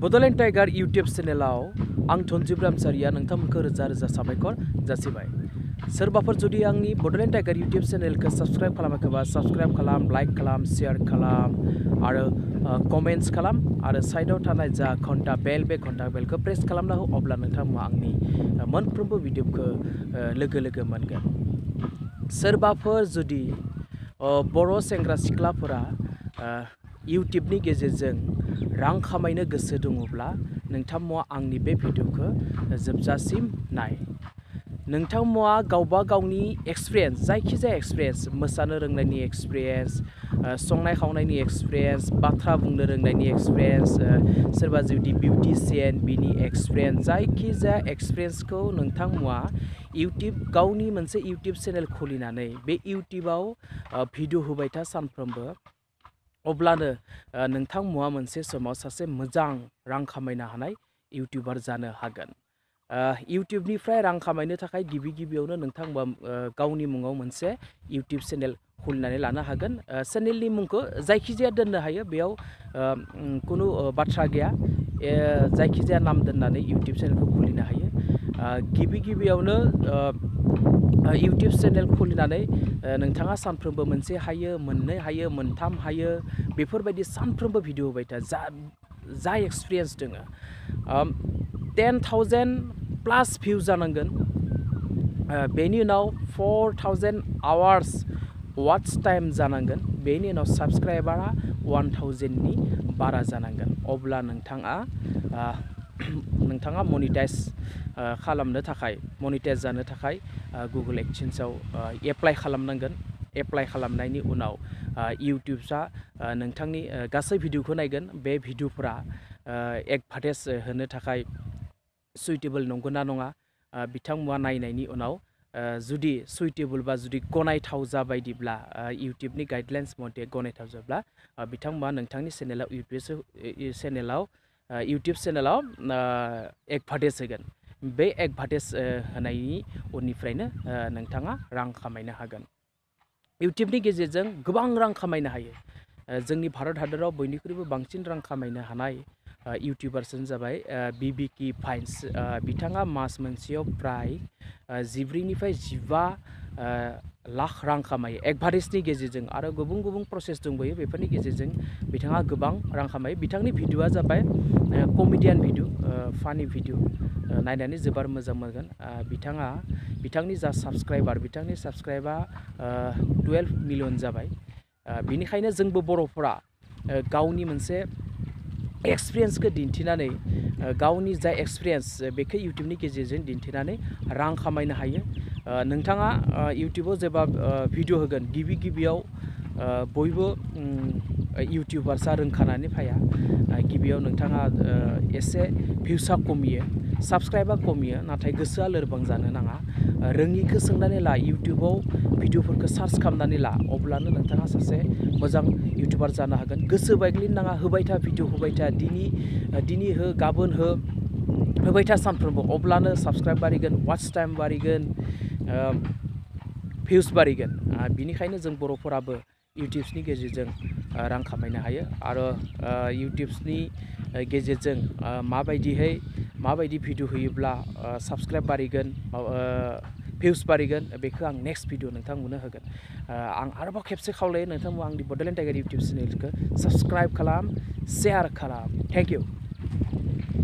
Bodoland Tiger YouTube channelaव आं धनजिब रामसारिया नोंथांमोनखौ रोजा रोजा साबायखर जासिबाय। सोरबाफोर जुदि आंनि Bodoland Tiger YouTube चैनलखौ सब्सक्राइब खालामाखैबा सब्सक्राइब खालाम, लाइक खालाम, शेयार खालाम आरो कमेन्ट्स खालाम आरो साइडआव थानाय जा घन्टा बेल बे घन्टा बेलखौ प्रेस खालामना हो अब्ला नोंथांमोना आंनि मोनफ्रोमबो भिडिअखौ लोगो लोगो मोनगोन। सोरबाफोर जुदि बर' सेंग्रा सिख्लाफोरा इउट्यूबनि गेजेरजों रां खामायनो गोसो दङब्ला नोंथांमोना आंनि बे भिडिअखौ जोबजासिम नाय। नोंथांमोना गावबा गावनि एक्सपिरियेन्स जायखिजाया एक्सपिरियेन्स मोसानो रोंनायनि एक्सपिरियेन्स संनाय खावनायनि एक्सपिरियेन्स बाथ्रा बुंनो रोंनायनि एक्सपिरियेन्स सोरबा जुदि बिउटिशियान बिनि एक्सपिरियेन्स जायखिजाया एक्सपिरियेन्सखौ नोंथांमोना इउट्यूब गावनि मोनसे इउट्यूब चेनेल खुलिनानै बे इउट्यूबाव भिडिअ होबाय था सानफ्रोमबो अब्लानो नोंथांमोना मोनसे समाव सासे मोजां रां खामायनो हानाय इउट्यूबार जानो हागोन। इउट्यूबनिफ्राय रां खामायनो थाखाय गिबियावनो नोंथांमोना गावनि मुङाव मोनसे इउट्यूब चेनेल खुलिनानै लानो हागोन। चेनेलनि मुंखौ जायखिजाया दोननो हायो, बेयाव कुनु बाथ्रा गैया। जायखिजाया नाम दोननानै इउट्यूब चेनेलखौ खुलिनो हायो। गिबियावनो इउट्यूब चेनेल खुलिनानै नोंथाङा सानफ्रोमबो मोनसे हायो, मोननै हायो, मोनथाम हायो बेफोरबायदि सानफ्रोमबो भिडिअ होबाय था जा एक्सपिरियेन्स दोङो। 10,000 प्लास भिउ जानांगोन। बेनि उनाव 4,000 आवार्स वाच टाइम जानांगोन। बेनि उनाव साबस्क्राइबारा 1,000नि बारा जानांगोन। अब्ला नोंथाङा मनिटाइज खालामनो थाखाय मनिटाइज जानो थाखाय गुगल एक्सेन्सआव एप्लाइ खालामनांगोन। एप्लाइ खालामनायनि उनाव इउट्यूबआ नोंथांनि गासै भिडिअखौ नायगोन। बे भिडिअफोरा एडभार्टाइज होनो थाखाय सुइटेबल नंगौना नङा बिथांमोना नायनायनि उनाव जुदि सुइटेबल बा जुदि गनायथाव जाबायदिब्ला इउट्यूबनि गाइडलाइन्स मथे गनायथाव जाब्ला बिथांमोना नोंथांनि इउट्यूब चेनेलाव एडभार्टाइज होगोन। बे एडभार्टाइज होनायनि उननिफ्रायनो नोंथाङा रां खामायनो हागोन। इउट्यूबनि गेजेरजों गोबां रां खामायनो हायो। जोंनि भारत हादराव बयनिख्रुइबो बांसिन रां खामायनो हानाय इउट्यूबार्सआनो जाबाय बिबिकि फाइन्स। बिथाङा मास मोनसेयाव प्राय 14निफ्राय 15 लाख रां खामायो एडभार्टाइजनि गेजेरजों आरो गुबुन प्रसेस दंबायो। बेफोरनि गेजेरजों बिथाङा गोबां रां खामायो। बिथांनि भिडिअआ जाबाय कमेडियान भिडिअ, फानि भिडिअ, नायनानै जोबोर मोजां मोनगोन। बिथांनि जा साबस्क्राइबार 12 मिलियन जाबाय। बिनिखायनो जोंबो बर'फोरा गावनि मोनसे एक्सपिरियेन्सखौ दिन्थिनानै गावनि जा एक्सपिरियेन्स बेखौ इउट्यूबनि गेजेरजों दिन्थिनानै रां खामायनो हायो। नोंथाङा इउट्यूबाव जेब्ला भिडिअ होगोन गिबियाव बयबो इउट्यूबार्सआ रोंखानानै फैया। गिबियाव नोंथाङा एसे भिउसआ खमियो, साबस्क्राइबा खमियो, नाथाय गोसोआ लोरबां जानो नाङा। रोङिखौ सोंनानै ला, इउट्यूबाव भिडिअफोरखौ सार्च खालामनानै ला, अब्लानो नोंथाङा सासे मोजां इउट्यूबार जानो हागोन। गोसो बायग्लिनो नाङा, होबाय था भिडिअ होबाय था, दिनै हो गाबोन होबाय था सानफ्रोमबो, अब्लानो साबस्क्राइब बारिगोन, वाच टाइम बारिगोन, भिउस बारिगोन। बिनिखायनो जों बर'फोराबो इउट्यूबनि गेजेरजों रां खामायनो हायो आरो इउट्यूबनि गेजेरजों माबायदि भिडिअ होयोब्ला साबस्क्राइब बारिगोन, भिउस बारिगोन बेखौ आं नेक्स्ट भिडिअ नोंथांमोननो होगोन। आं आरोबाव खेबसे खावलायो नोंथांमोना आंनि बड'लेण्ड टाइगार इउट्यूब चेनेलखौ साबस्क्राइब खालाम, शेयार खालाम। Thank you.